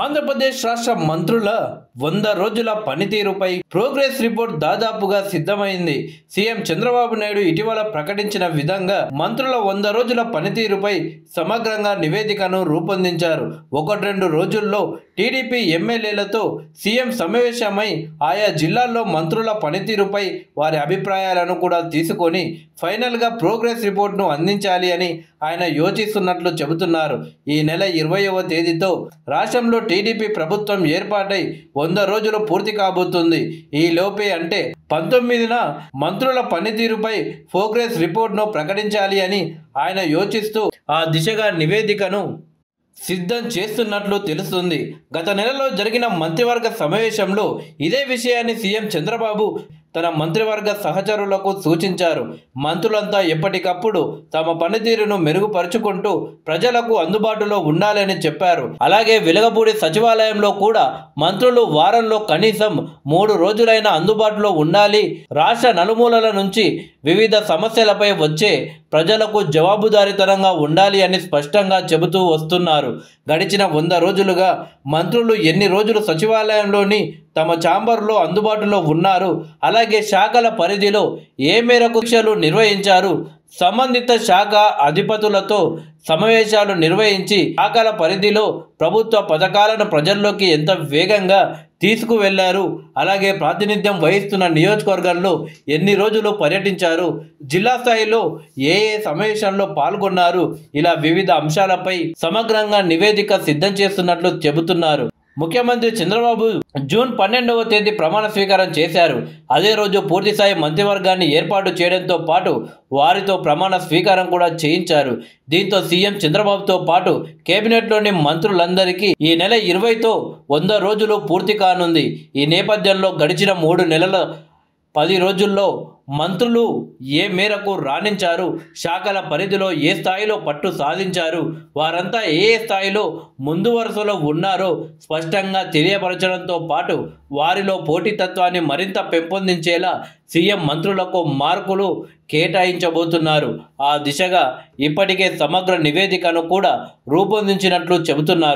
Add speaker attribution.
Speaker 1: ఆంధ్రప్రదేశ్ రాష్ట్ర మంత్రుల 100 రోజుల పనితీరుపై ప్రోగ్రెస్ రిపోర్ట్ దాదాపుగా సిద్ధమైంది. సీఎం చంద్రబాబు నాయుడు ఇటీవల ప్రకటించిన విధంగా మంత్రుల 100 రోజుల పనితీరుపై సమగ్రంగా నివేదికను రూపొందించారు. 1-2 రోజుల్లో టీడీపీ ఎమ్మెల్యేలతో సీఎం సమావేశమై ఆయా జిల్లాల్లో మంత్రుల పనితీరుపై వారి అభిప్రాయాలను కూడా తీసుకొని ఫైనల్గా ప్రోగ్రెస్ రిపోర్ట్ను అందించాలి అని ఆయన యోచిస్తున్నట్లు చెబుతున్నారు. ఈ నెల 20వ తేదీతో రాష్ట్రంలో టీడీపీ ప్రభుత్వం ఏర్పాటై 100 రోజులు పూర్తి కాబోతుంది. ఈ లోపే అంటే 19న మంత్రుల పనితీరుపై ప్రోగ్రెస్ రిపోర్ట్ను ప్రకటించాలి అని ఆయన యోచిస్తూ ఆ దిశగా నివేదికను సిద్ధం చేస్తున్నట్లు తెలుస్తుంది. గత నెలలో జరిగిన మంత్రివర్గ సమావేశంలో ఇదే విషయాన్ని సీఎం చంద్రబాబు తన మంత్రివర్గ సహచరులకు సూచించారు. మంత్రులంతా ఎప్పటికప్పుడు తమ పనితీరును మెరుగుపరుచుకుంటూ ప్రజలకు అందుబాటులో ఉండాలని చెప్పారు. అలాగే వెలగపూడి సచివాలయంలో కూడా మంత్రులు వారంలో కనీసం 3 రోజులైనా అందుబాటులో ఉండాలి. రాష్ట్ర నలుమూలల నుంచి వివిధ సమస్యలపై వచ్చే ప్రజలకు జవాబుదారీతనంగా ఉండాలి అని స్పష్టంగా చెబుతూ వస్తున్నారు. గడిచిన 100 రోజులుగా మంత్రులు ఎన్ని రోజులు సచివాలయంలోని తమ ఛాంబర్లో అందుబాటులో ఉన్నారు, అలాగే శాఖల పరిధిలో ఏ మేరకు పరీక్షలు నిర్వహించారు, సంబంధిత శాఖ అధిపతులతో సమావేశాలు నిర్వహించి శాఖల పరిధిలో ప్రభుత్వ పథకాలను ప్రజల్లోకి ఎంత వేగంగా తీసుకువెళ్లారు, అలాగే ప్రాతినిధ్యం వహిస్తున్న నియోజకవర్గాల్లో ఎన్ని రోజులు పర్యటించారు, జిల్లా స్థాయిలో ఏ సమావేశంలో పాల్గొన్నారు, ఇలా వివిధ అంశాలపై సమగ్రంగా నివేదిక సిద్ధం చేస్తున్నట్లు చెబుతున్నారు. ముఖ్యమంత్రి చంద్రబాబు జూన్ 12వ తేదీ ప్రమాణ స్వీకారం చేశారు. అదే రోజు పూర్తిస్థాయి మంత్రివర్గాన్ని ఏర్పాటు చేయడంతో పాటు వారితో ప్రమాణ స్వీకారం కూడా చేయించారు. దీంతో సీఎం చంద్రబాబుతో పాటు కేబినెట్లోని మంత్రులందరికీ ఈ నెల 20తో 100 రోజులు పూర్తి కానుంది. ఈ నేపథ్యంలో గడిచిన 3 నెలల 10 రోజుల్లో మంత్రులు ఏ మేరకు రాణించారు, శాఖల పరిధిలో ఏ స్థాయిలో పట్టు సాధించారు, వారంతా ఏ స్థాయిలో ముందు వరుసలో ఉన్నారో స్పష్టంగా తెలియపరచడంతో పాటు వారిలో పోటీతత్వాన్ని మరింత పెంపొందించేలా సీఎం మంత్రులకు మార్కులు కేటాయించబోతున్నారు. ఆ దిశగా ఇప్పటికే సమగ్ర నివేదికను కూడా రూపొందించినట్లు చెబుతున్నారు.